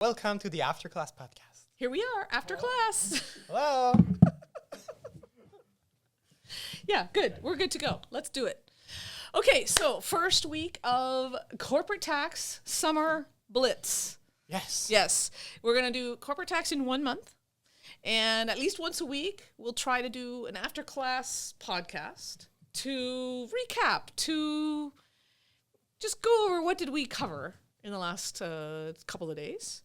Welcome to the After Class podcast. Here we are, after class. Hello. Yeah, good. We're good to go. Let's do it. Okay, so first week of corporate tax summer blitz. Yes. Yes, we're going to do corporate tax in 1 month. And at least once a week, we'll try to do an after class podcast to recap, to just go over what did we cover in the last couple of days.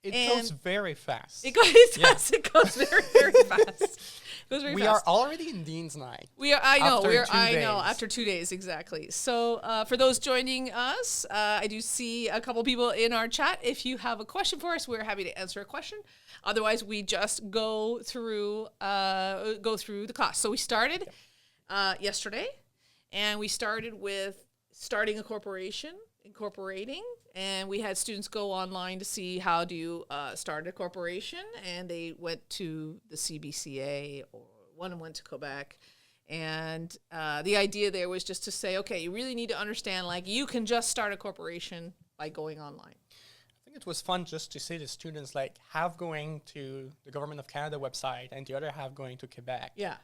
It goes very fast. It goes very, very fast. We are already in Dean's Night. I know. After 2 days. After 2 days, exactly. So for those joining us, I do see a couple people in our chat. If you have a question for us, we're happy to answer a question. Otherwise, we just go through the class. So we started yesterday, and we started with starting a corporation, incorporating, and we had students go online to see how do you start a corporation, and they went to the CBCA, or one went to Quebec, and the idea there was just to say, okay, you really need to understand, like, you can just start a corporation by going online. I think it was fun just to see the students, like, half going to the Government of Canada website and the other half going to Quebec. Yeah.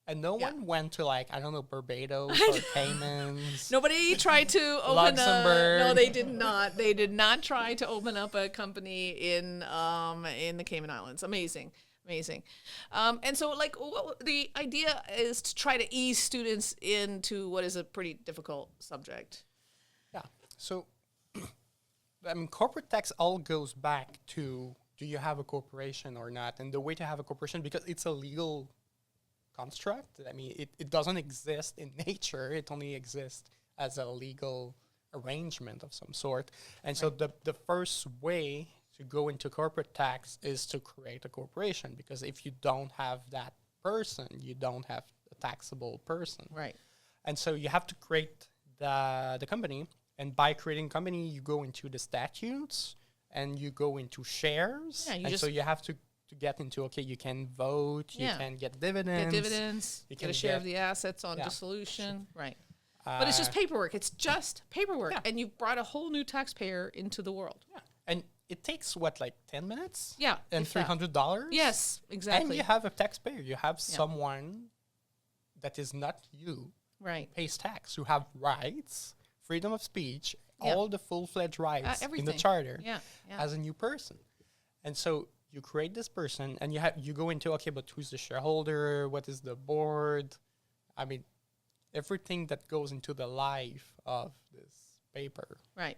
And no one went to, like, I don't know, Barbados or Caymans. Nobody tried to open Luxembourg. No, they did not. They did not try to open up a company in the Cayman Islands. Amazing. And so, like, the idea is to try to ease students into what is a pretty difficult subject. Yeah. So, I mean, corporate tax all goes back to, do you have a corporation or not? And the way to have a corporation, because it's a legal construct. I mean, it doesn't exist in nature. It only exists as a legal arrangement of some sort. And so the first way to go into corporate tax is to create a corporation, because if you don't have that person, you don't have a taxable person. Right. And so you have to create the company. And by creating a company, you go into the statutes and you go into shares. Yeah, so you have to get into, okay, you can vote, you can get dividends. You get a share of the assets on dissolution. Right. But it's just paperwork. It's just paperwork. Yeah. And you've brought a whole new taxpayer into the world. Yeah. And it takes, what, like 10 minutes? Yeah. And $300? Yes, exactly. And you have a taxpayer. You have someone that is not you. Right. Who pays tax, who have rights, freedom of speech, all the full-fledged rights in the charter as a new person. And so you create this person, and you go into, okay, but who's the shareholder? What is the board? I mean, everything that goes into the life of this paper. Right.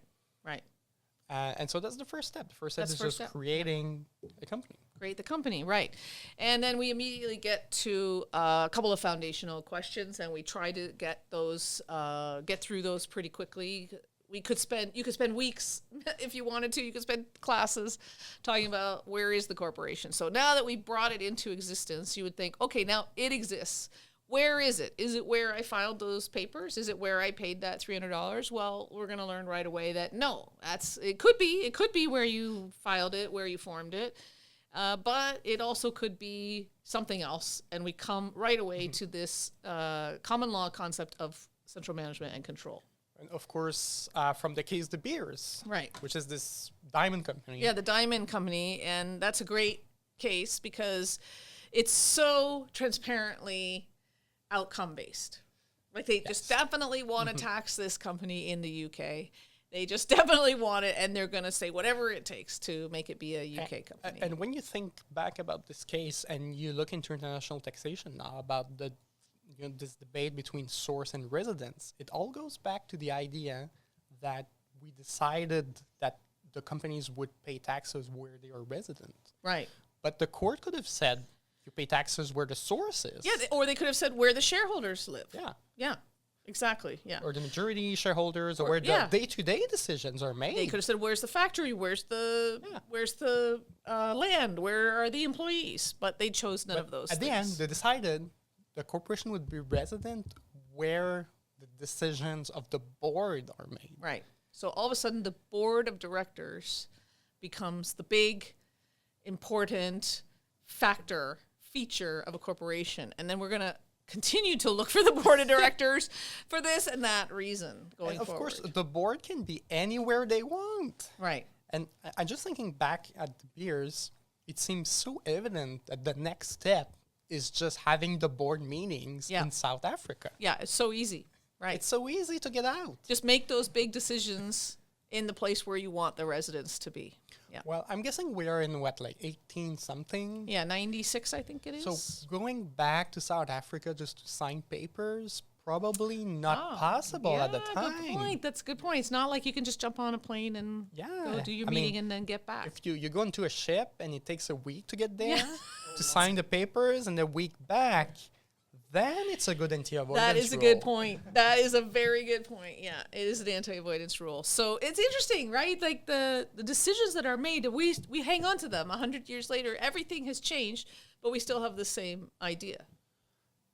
And so that's the first step. The first step is just creating a company. Create the company, right. And then we immediately get to a couple of foundational questions, and we try to get through those pretty quickly. You could spend weeks if you wanted to. You could spend classes talking about where is the corporation. So now that we brought it into existence, you would think, okay, now it exists. Where is it? Is it where I filed those papers? Is it where I paid that $300? Well, we're going to learn right away that no, it could be where you filed it, where you formed it, but it also could be something else. And we come right away to this common law concept of central management and control. And of course, from the case De Beers, right, which is this diamond company. Yeah, the diamond company, and that's a great case because it's so transparently outcome-based. Like, they just definitely want to tax this company in the UK. They just definitely want it, and they're going to say whatever it takes to make it be a UK company. And when you think back about this case, and you look into international taxation now about this debate between source and residence, it all goes back to the idea that we decided that the companies would pay taxes where they are resident. Right. But the court could have said you pay taxes where the source is. Yeah, or they could have said where the shareholders live. Yeah. Yeah. Exactly. Yeah. Or the majority shareholders, or where the day-to-day decisions are made. They could have said, "Where's the factory? Where's the land? Where are the employees?" But they chose none of those. At the end, they decided the corporation would be resident where the decisions of the board are made. Right. So all of a sudden, the board of directors becomes the big, important feature of a corporation, and then we're going to continue to look for the board of directors for this and that reason going forward. Of course, the board can be anywhere they want. Right. And I just thinking back at the beers, it seems so evident that the next step is just having the board meetings in South Africa. Yeah, it's so easy, right? It's so easy to get out. Just make those big decisions in the place where you want the residents to be. Yeah. Well, I'm guessing we are in what, like 18 something? Yeah, 96, I think it is. So going back to South Africa just to sign papers, probably not possible at the time. Good point. That's a good point. It's not like you can just jump on a plane and go do your meeting and then get back. If you go into a ship and it takes a week to get there to sign the papers and a week back, then it's a good anti-avoidance rule. That is a good point. That is a very good point. Yeah, it is an anti-avoidance rule. So it's interesting, right? Like the decisions that are made, we hang on to them 100 years later. Everything has changed, but we still have the same idea.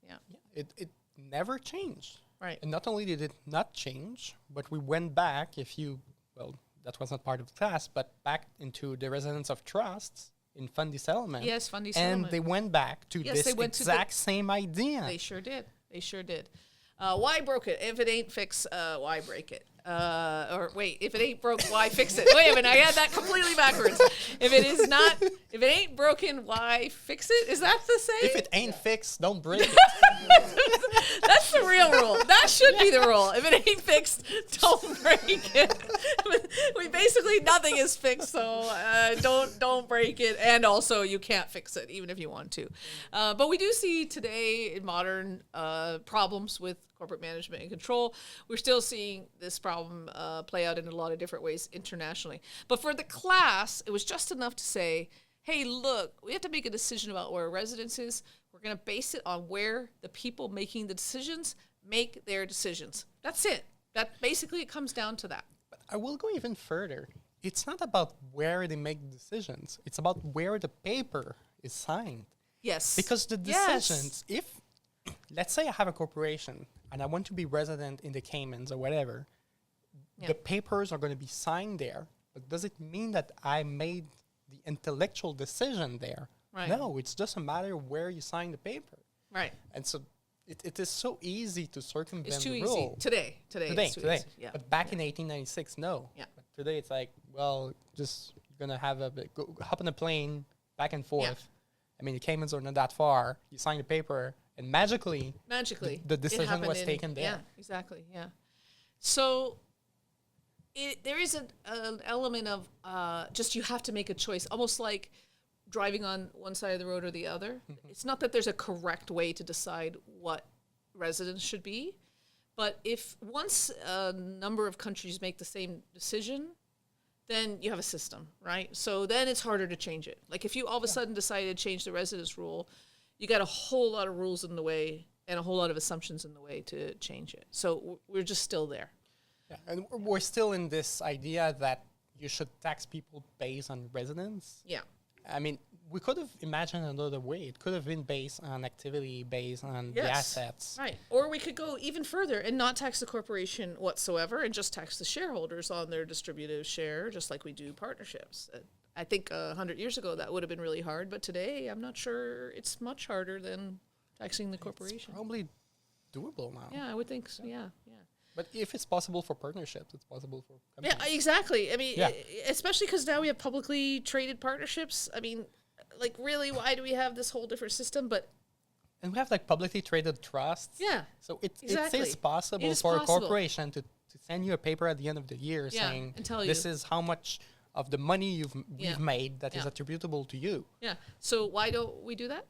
Yeah. It never changed. Right. And not only did it not change, but we went back, that was not part of the class, but back into the residence of trusts in Fundy Settlement. Yes, Fundy Settlement. And they went back to this exact same idea. They sure did. They sure did. Why broke it? If it ain't fixed, why break it? If it ain't broke, why fix it? Wait a minute, I had that completely backwards. If it ain't broken, why fix it? Is that the same? If it ain't fixed, don't break it. That's the real rule. That should be the rule. If it ain't fixed, don't break it. Basically, nothing is fixed, so don't break it. And also, you can't fix it, even if you want to. But we do see today in modern problems with corporate management and control. We're still seeing this problem play out in a lot of different ways internationally. But for the class, it was just enough to say, hey, look, we have to make a decision about where a residence is. We're going to base it on where the people making the decisions make their decisions. That's it. That basically it comes down to that. But I will go even further. It's not about where they make decisions. It's about where the paper is signed. Yes. Because the decisions, if, let's say I have a corporation and I want to be resident in the Caymans or whatever, the papers are going to be signed there. But does it mean that I made the intellectual decision there? Right. No, it's just a matter of where you sign the paper. Right. And so it is so easy to circumvent it's too the easy. rule. Today. It's too easy. Yeah. But back in 1896, no. Yeah. But today it's like, well, just gonna have hop on a plane back and forth. Yeah. I mean, the Caymans are not that far. You sign the paper, and magically, the decision was taken there. Yeah, exactly. Yeah. So there is an element of just you have to make a choice, almost like driving on one side of the road or the other. Mm-hmm. It's not that there's a correct way to decide what residence should be, but if once a number of countries make the same decision, then you have a system, right? So then it's harder to change it. Like if you all of a sudden decided to change the residence rule, you got a whole lot of rules in the way and a whole lot of assumptions in the way to change it. So we're just still there. Yeah, and we're still in this idea that you should tax people based on residence. Yeah. I mean, we could have imagined another way. It could have been based on activity, based on the assets. Right. Or we could go even further and not tax the corporation whatsoever and just tax the shareholders on their distributive share, just like we do partnerships. I think 100 years ago that would have been really hard, but today I'm not sure it's much harder than taxing the corporation. It's probably doable now. Yeah, I would think so. Yeah. But if it's possible for partnerships, it's possible for companies. Yeah, exactly. I mean, especially because now we have publicly traded partnerships. I mean, like, really, why do we have this whole different system? And we have, like, publicly traded trusts. Yeah, So it is possible for a corporation to send you a paper at the end of the year saying, and tell this is how much of the money we've made that is attributable to you. Yeah. So why don't we do that?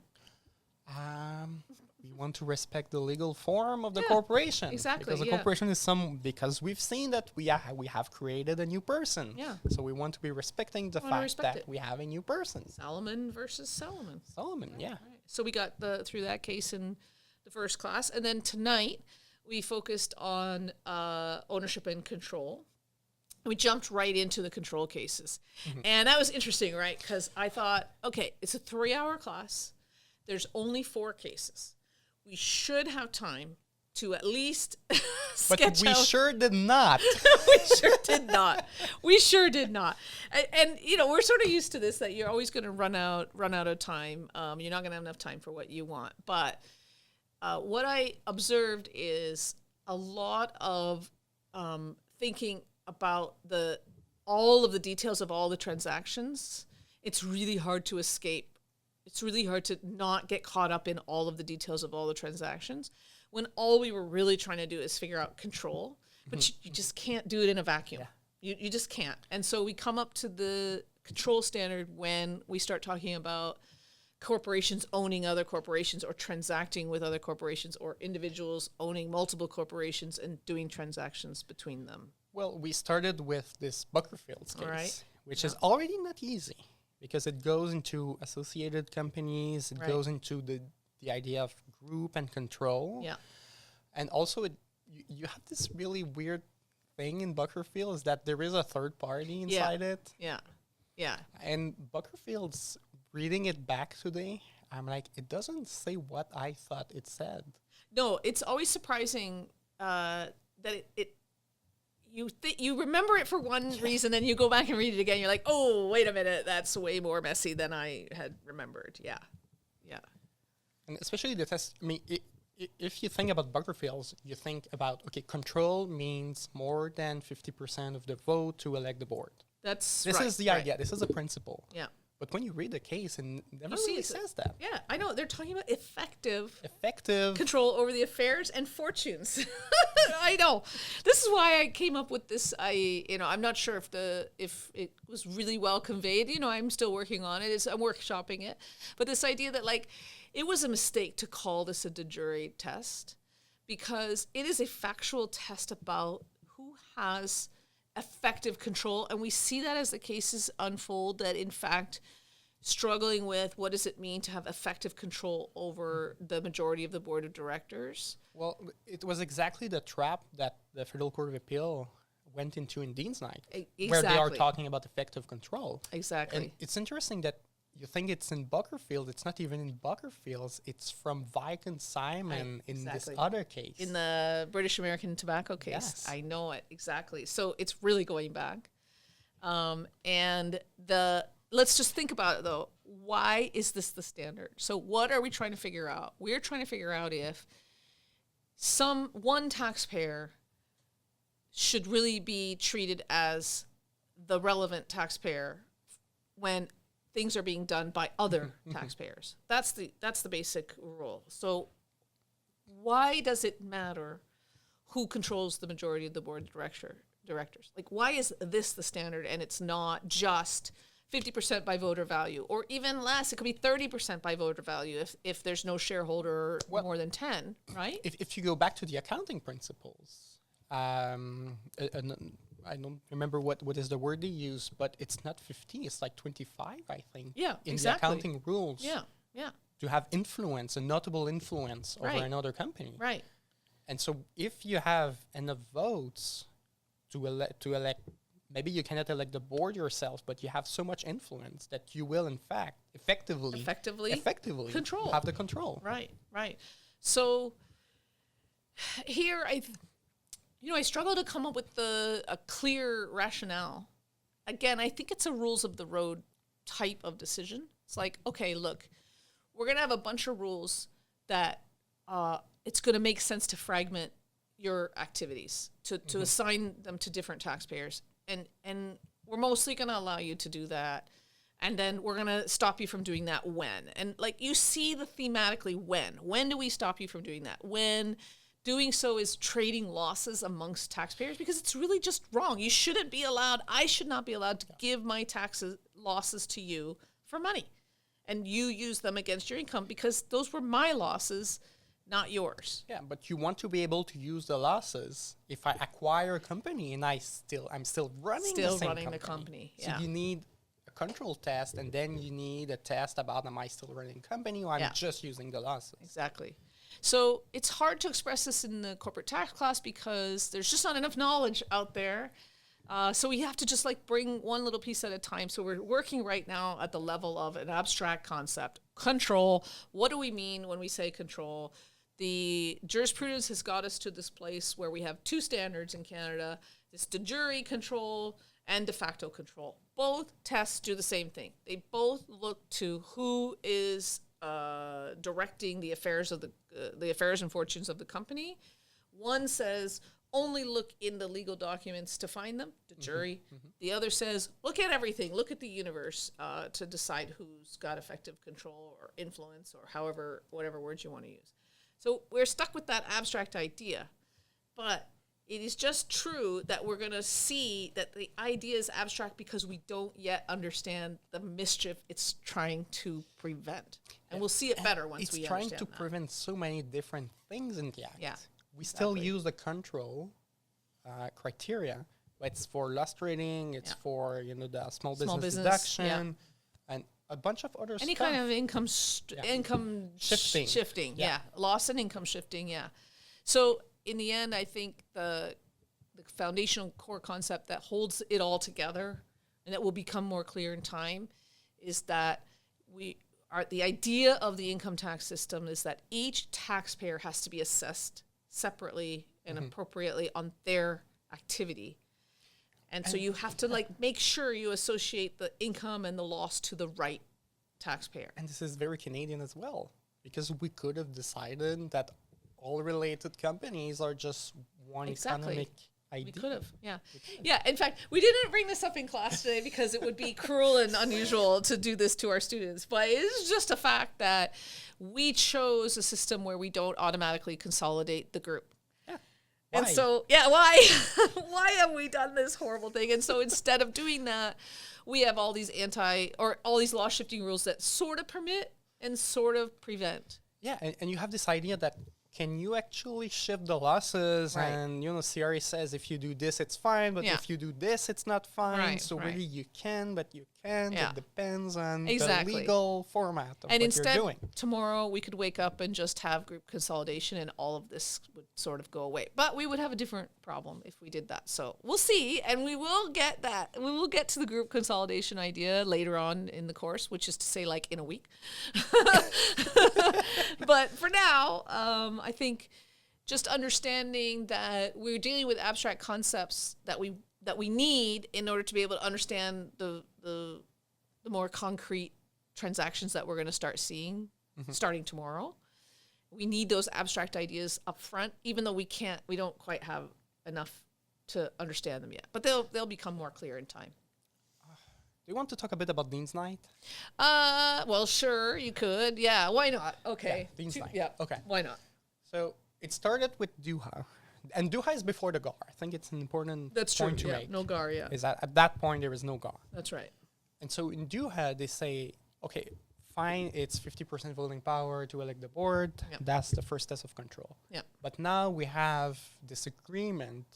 We want to respect the legal form of the corporation. Exactly. Because the corporation is because we've seen that we have created a new person. Yeah. So we want to be respecting the fact that we have a new person. Salomon versus Salomon. Yeah. Right. So we got through that case in the first class. And then tonight we focused on ownership and control. We jumped right into the control cases. Mm-hmm. And that was interesting, right? Because I thought, okay, it's a 3-hour class. There's only 4 cases. We should have time to at least sketch out. But we sure did not. We sure did not. And you know, we're sort of used to this, that you're always going to run out of time. You're not going to have enough time for what you want. But what I observed is a lot of thinking about the all of the details of all the transactions, it's really hard to escape. It's really hard to not get caught up in all of the details of all the transactions when all we were really trying to do is figure out control, but you just can't do it in a vacuum. You just can't. And so we come up to the control standard when we start talking about corporations owning other corporations or transacting with other corporations or individuals owning multiple corporations and doing transactions between them. Well, we started with this Buckerfield's case, Right. which is already not easy because it goes into associated companies. It Right. goes into the idea of group and control. Yeah. And also, you have this really weird thing in Buckerfield is that there is a third party inside it. Yeah. Yeah. And Buckerfield's reading it back today, I'm like, it doesn't say what I thought it said. No, it's always surprising that you remember it for one reason, then you go back and read it again. You're like, oh, wait a minute, that's way more messy than I had remembered. Yeah, yeah, And especially the test. I mean, if you think about Buckerfield's, you think about, okay, control means more than 50% of the vote to elect the board. this Is the idea. This is a principle. Yeah. But when you read the case, it never see really it's says that. Yeah, I know. They're talking about effective control over the affairs and fortunes. I know. This is why I came up with this. I'm not sure if it was really well conveyed. I'm still working on it. I'm workshopping it. But this idea that it was a mistake to call this a de jure test because it is a factual test about who has effective control, and we see that as the cases unfold, that in fact struggling with what does it mean to have effective control over the majority of the board of directors. Well, it was exactly the trap that the Federal Court of Appeal went into in Dean's Night, where they are talking about effective control. Exactly. And it's interesting that you think it's in Buckerfield. It's not even in Buckerfield's. It's from Vike Simon in this other case. In the British American tobacco case. Yes. I know it, exactly. So it's really going back. And let's just think about it, though. Why is this the standard? So what are we trying to figure out? We're trying to figure out if one taxpayer should really be treated as the relevant taxpayer when things are being done by other taxpayers. That's the basic rule. So why does it matter who controls the majority of the board of directors? Why is this the standard and it's not just 50% by voter value, or even less? It could be 30% by voter value if there's no shareholder more than 10, right? If you go back to the accounting principles, I don't remember what is the word they use, but it's not 50, it's like 25, I think. Yeah, in exactly. the accounting rules. Yeah. To have influence, a notable influence over another company. Right. And so if you have enough votes to elect, maybe you cannot elect the board yourself, but you have so much influence that you will, in fact, effectively control. Have the control. Right. So here I struggle to come up with a clear rationale. Again, I think it's a rules of the road type of decision. It's like, okay, look, we're going to have a bunch of rules that it's going to make sense to fragment your activities, to assign them to different taxpayers. And we're mostly going to allow you to do that. And then we're going to stop you from doing that when. And you see the thematically when. When do we stop you from doing that? When doing so is trading losses amongst taxpayers, because it's really just wrong. You shouldn't be allowed, I should not be allowed to give my losses to you for money. And you use them against your income because those were my losses, not yours. Yeah, but you want to be able to use the losses if I acquire a company and I'm still running the company. Yeah. So you need a control test, and then you need a test about am I still running the company or I'm just using the losses. Exactly. So it's hard to express this in the corporate tax class because there's just not enough knowledge out there. So we have to just bring one little piece at a time. So we're working right now at the level of an abstract concept. Control. What do we mean when we say control? The jurisprudence has got us to this place where we have two standards in Canada. This de jure control and de facto control. Both tests do the same thing. They both look to who is directing the affairs of the affairs and fortunes of the company. One says only look in the legal documents to find them, the jury. The other says, look at everything, look at the universe to decide who's got effective control or influence or whatever words you want to use. So we're stuck with that abstract idea. But it is just true that we're going to see that the idea is abstract because we don't yet understand the mischief it's trying to prevent. And we'll see it better once we understand It's trying to prevent so many different things in the act. Yeah, We still use the control criteria. It's for loss trading. It's for the small business deduction, and a bunch of other any stuff. kind of income shifting. Yeah. Loss and income shifting. Yeah. So in the end, I think the foundational core concept that holds it all together, and that will become more clear in time, is that the idea of the income tax system is that each taxpayer has to be assessed separately and appropriately on their activity. And so you have to make sure you associate the income and the loss to the right taxpayer. And this is very Canadian as well, because we could have decided that all related companies are just one economic idea. We could have, yeah. Yeah, in fact, we didn't bring this up in class today because it would be cruel and unusual to do this to our students. But it is just a fact that we chose a system where we don't automatically consolidate the group. Yeah. And so, why? Why have we done this horrible thing? And so instead of doing that, we have all these all these law shifting rules that sort of permit and sort of prevent. Yeah, and you have this idea that can you actually shift the losses? Right. And CRA says if you do this, it's fine, but if you do this, it's not fine. Right, so right. really you can, but you can't. Yeah. It depends on Exactly. the legal format of And what instead, you're doing. tomorrow we could wake up and just have group consolidation and all of this would sort of go away. But we would have a different problem if we did that. So we'll see, and we will get that. We will get to the group consolidation idea later on in the course, which is to say in a week. But for now, I think just understanding that we're dealing with abstract concepts that we need in order to be able to understand the more concrete transactions that we're going to start seeing starting tomorrow. We need those abstract ideas up front, even though we don't quite have enough to understand them yet. But they'll become more clear in time. Do you want to talk a bit about Dean's Night? Well, sure, you could. Yeah, why not? Okay. Yeah, Dean's Night. Yeah, okay. Why not? So it started with Duha. And Duha is before the GAR. I think it's an important point to make. No GAR, yeah. Is that at that point there is no GAR. That's right. And so in Duha, they say, okay, fine, it's 50% voting power to elect the board. Yep. That's the first test of control. Yep. But now we have this agreement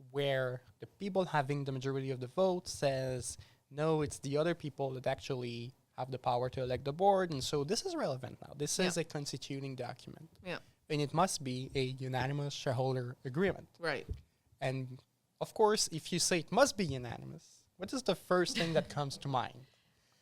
where the people having the majority of the vote says, no, it's the other people that actually have the power to elect the board. And so this is relevant now. This is a constituting document. Yeah. And it must be a unanimous shareholder agreement. Right. And of course, if you say it must be unanimous, what is the first thing that comes to mind?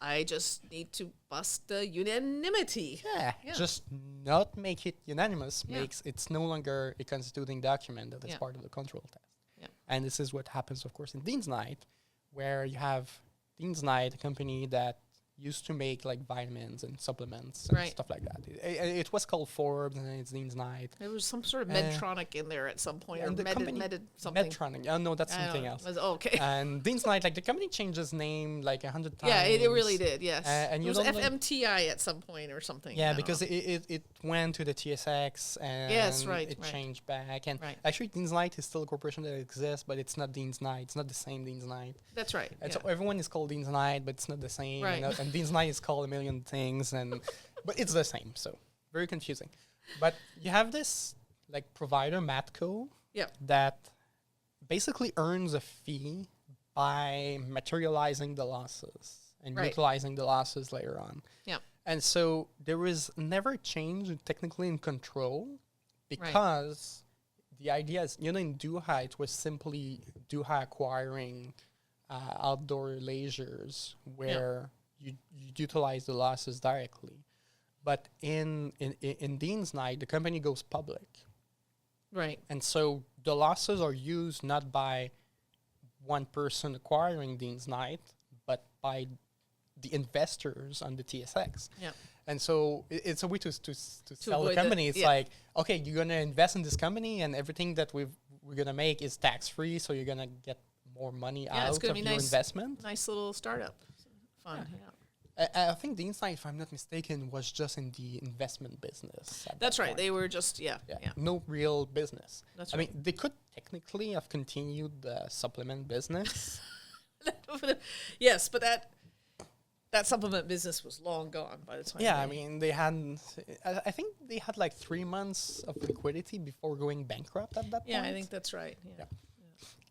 I just need to bust the unanimity. Yeah, just not make it unanimous makes it's no longer a constituting document that is part of the control test. Yeah. And this is what happens, of course, in Dean's Night, where you have Dean's Night, a company that used to make vitamins and supplements and stuff like that. It was called Forbes, and then it's Dean's Night. There was some sort of Medtronic in there at some point, or something. Medtronic. Oh, no, that's something else. Okay. And Dean's Night, the company changed its name 100 times. Yeah, it really did, yes. And it was FMTI at some point or something. Yeah, because it went to the TSX and it changed back. And actually, Dean's Night is still a corporation that exists, but it's not Dean's Night. It's not the same Dean's Night. That's right. And so everyone is called Dean's Night, but it's not the same. Right. And Dean's Night is called a million things, but it's the same. So very confusing. But you have this provider, Matco, that basically earns a fee by materializing the losses and utilizing the losses later on. Yeah. And so there was never a change technically in control because the idea is, in Duha, it was simply Duha acquiring outdoor leisures where you utilize the losses directly. But in Dean's Night, the company goes public. Right. And so the losses are used not by one person acquiring Dean's Night, but by the investors on the TSX. Yeah. And so it's a way to sell the company. It's okay, you're going to invest in this company, and everything that we're gonna make is tax free, so you're gonna get more money Yeah, it's out gonna of be your nice. investment. Nice little startup. Fun. Yeah. I think the insight, if I'm not mistaken, was just in the investment business. At That's that right. point. They were just yeah. No real business. That's I right. mean, they could technically have continued the supplement business. Yes, but that supplement business was long gone by the time. Yeah, I mean, they had, I think they had like 3 months of liquidity before going bankrupt at that Yeah, point. I think that's right. Yeah.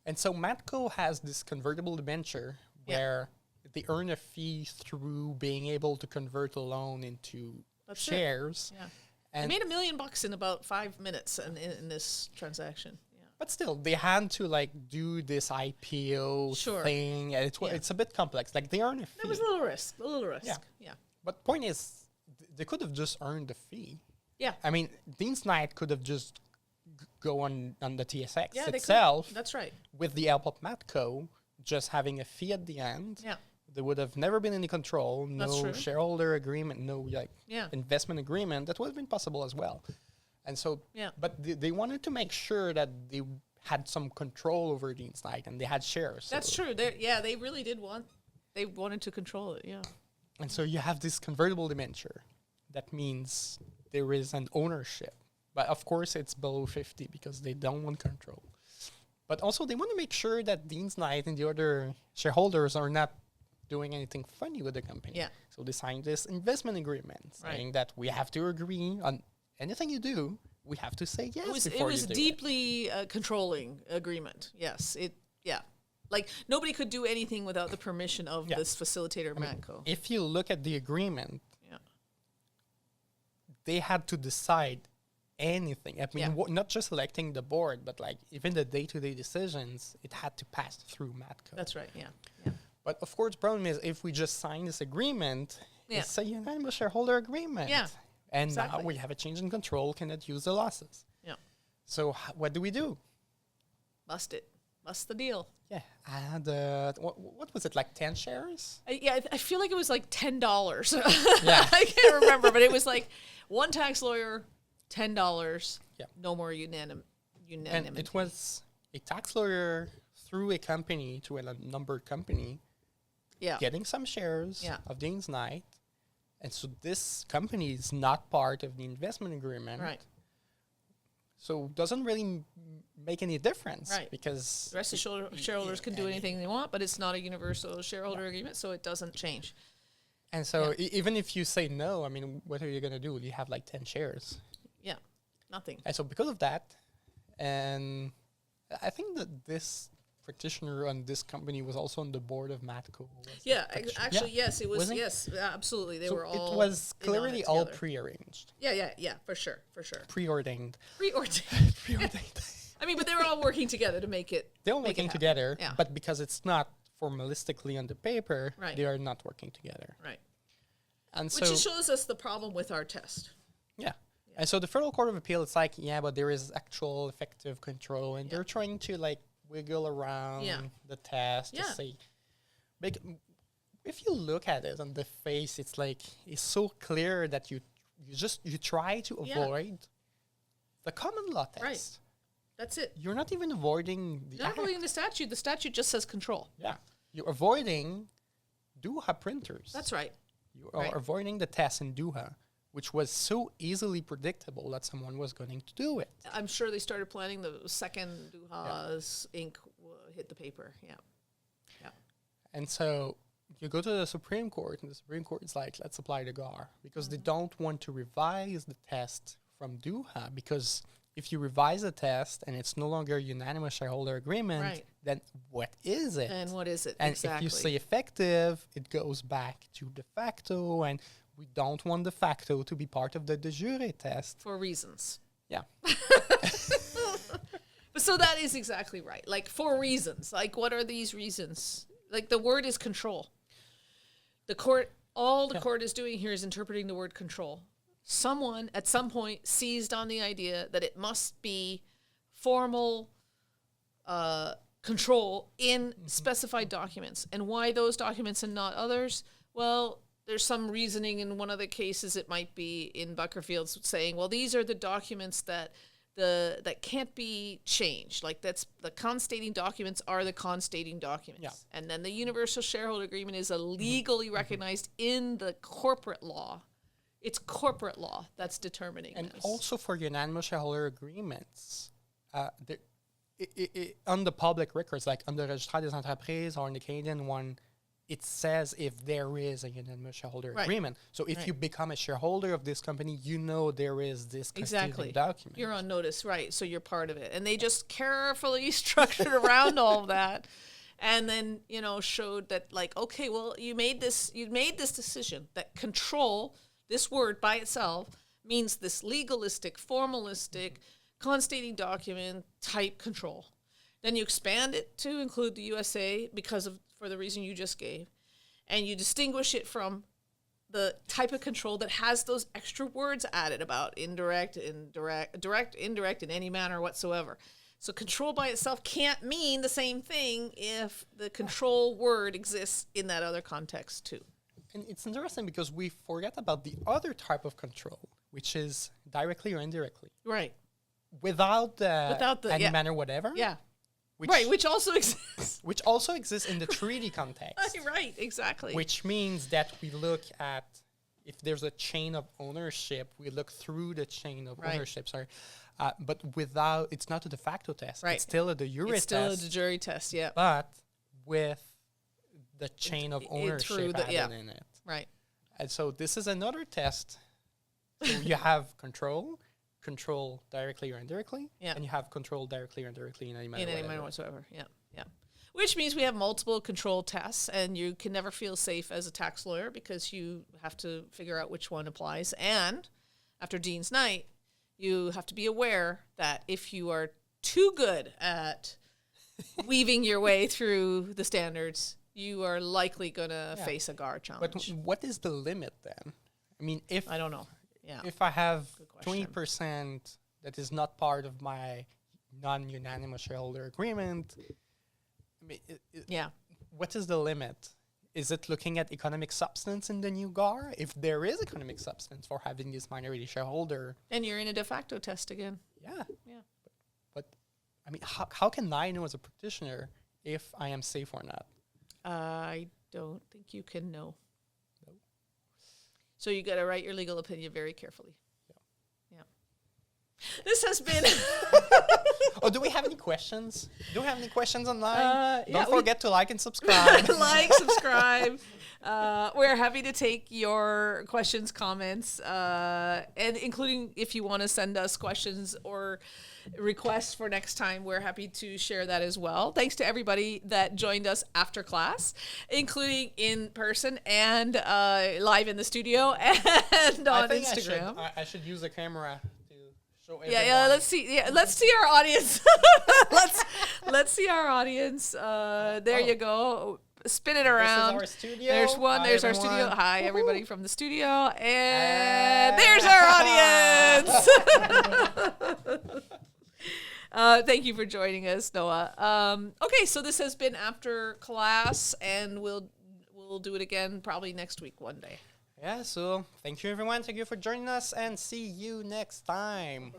And so Matco has this convertible debenture Yeah. where they earn a fee through being able to convert a loan into That's it. shares. Yeah. They And made $1 million in about 5 minutes in this transaction. Yeah. but still, they had to like do this IPO Sure. thing. And Yeah. it's a bit complex. Like they earn a fee. There was a little risk. Yeah. Yeah. But point is, they could have just earned the fee. Yeah. I mean, Dean's Knight could have just go on the TSX Yeah, they could. itself That's right. with the help of Matco, just having a fee at the end. Yeah. There would have never been any control, That's no true. shareholder agreement, no like Yeah. investment agreement. That would have been possible as well. And so, Yeah. but they wanted to make sure that they had some control over Dean's Knight and they had shares. That's so, true. They really did they wanted to control it. Yeah. And so you have this convertible debenture. That means there is an ownership. But of course, it's below 50 because they don't want control. But also, they want to make sure that Dean's Knight and the other shareholders are not doing anything funny with the company. Yeah. So they signed this investment agreement Right. saying that we have to agree on anything you do. We have to say yes It before was you do deeply controlling agreement. Yes. Yeah. Like nobody could do anything without the permission of Yeah. this facilitator, Matco. If you look at the agreement, Yeah. they had to decide anything. I mean, Yeah. not just electing the board, but like even the day-to-day decisions, it had to pass through Matco. That's right. Yeah. Yeah. But of course, the problem is if we just sign this agreement, Yeah. it's a unanimous shareholder agreement. Yeah, And exactly. now we have a change in control, cannot use the losses. Yeah. So what do we do? Bust it. Bust the deal. Yeah, I had, what was it, like 10 shares? I feel like it was like $10. Yeah. I can't remember, but it was like one tax lawyer, $10. Yeah. No more And unanimity. it was a tax lawyer through a company to a numbered company Yeah. getting some shares Yeah. of Dean's Knight. And so this company is not part of the investment agreement. Right. So it doesn't really make any difference. Right. Because The rest of shareholders can do anything they want, but it's not a universal shareholder agreement, so it doesn't change. and so even if you say no, I mean, what are you going to do? You have like 10 shares. Yeah. Nothing. And so because of that, and I think that this practitioner on this company was also on the board of Matco. was the Yeah, practitioner. actually, Yeah. yes, it was. Was it? Yes, absolutely. They So were all. it was in on it clearly all together. prearranged, Yeah, for sure. preordained, Preordained. preordained. I mean, but they were all working together to make it. They're all make it working happen. together, Yeah. but because it's not formalistically on the paper, Right. they are not working together. Right. And Which so, just shows us the problem with our test. yeah. And so the Federal Court of Appeal, it's like, yeah, but there is actual effective control, and Yeah. they're trying to like wiggle around Yeah. the test to Yeah. say, if you look at it on the face, it's like it's so clear that you try to Yeah. avoid the common law test. Right. That's it. You're not even avoiding the Not act. avoiding the statute. The statute just says control. Yeah, you're avoiding Doha printers. That's right. You are right. avoiding the test in Doha, which was so easily predictable that someone was going to do it. I'm sure they started planning the second Duha's ink hit the paper. Yeah. And so you go to the Supreme Court, and the Supreme Court is like, let's apply the GAR, because they don't want to revise the test from Doha, because if you revise the test and it's no longer a unanimous shareholder agreement, Right. then what is it? And what is it? And exactly. if you say effective, it goes back to de facto, and we don't want de facto to be part of the de jure test. For reasons. Yeah. But so that is exactly right. Like for reasons. Like what are these reasons? Like the word is control. The court, all the court is doing here is interpreting the word control. Someone at some point seized on the idea that it must be formal control in specified documents. And why those documents and not others? Well, there's some reasoning in one of the cases. It might be in Buckerfield's saying, well, these are the documents that that can't be changed. Like that's the constating documents are the constating documents. Yeah. And then the universal shareholder agreement is a legally recognized in the corporate law. It's corporate law that's determining And this. also for unanimous shareholder agreements, on the public records, like on the Registre des Entreprises or on the Canadian one, it says if there is a unanimous shareholder agreement. So if you become a shareholder of this company, you know there is this constituting document. You're on notice, right? So you're part of it. And they just carefully structured around all of that. And then, showed that like, okay, well, you made this decision that control, this word by itself, means this legalistic, formalistic, constating document type control. Then you expand it to include the USA for the reason you just gave, and you distinguish it from the type of control that has those extra words added about indirect, indirect, in any manner whatsoever. So control by itself can't mean the same thing if the control word exists in that other context too. And it's interesting because we forget about the other type of control, which is directly or indirectly. Right. Without the any manner whatever. Yeah. Which also exists. Which also exists in the treaty context. Right, exactly. Which means that we look at, if there's a chain of ownership, we look through the chain of ownership, but without, it's not a de facto test. It's still a de jure test. It's still a de jure test, yeah. But with the chain of ownership added in it. Right. And so this is another test. So you have control directly or indirectly, and you have control directly or indirectly in any manner whatsoever. Yeah. Which means we have multiple control tests, and you can never feel safe as a tax lawyer because you have to figure out which one applies. And after Dean's Night, you have to be aware that if you are too good at weaving your way through the standards, you are likely going to face a GAR challenge. But what is the limit then? I mean, I don't know. Yeah. If I have 20% that is not part of my non-unanimous shareholder agreement, I mean, what is the limit? Is it looking at economic substance in the new GAR? If there is economic substance for having this minority shareholder, and you're in a de facto test again. Yeah. But I mean, how can I know as a practitioner if I am safe or not? I don't think you can know. So you got to write your legal opinion very carefully. Yeah. This has been. Do we have any questions? Do we have any questions online? Don't forget to like and subscribe. Subscribe. We're happy to take your questions, comments, and including if you want to send us questions or requests for next time, we're happy to share that as well. Thanks to everybody that joined us after class, including in person and live in the studio and on Instagram. I should use the camera to show everyone. Yeah. Let's see our audience. let's see our audience. There you go. Spin it around. This is our studio. There's one. Hi, there's everyone. our studio. Hi, everybody from the studio. And there's our audience. Thank you for joining us, Noah. Okay, so this has been after class, and we'll do it again probably next week one day. Yeah, so thank you, everyone. Thank you for joining us, and see you next time.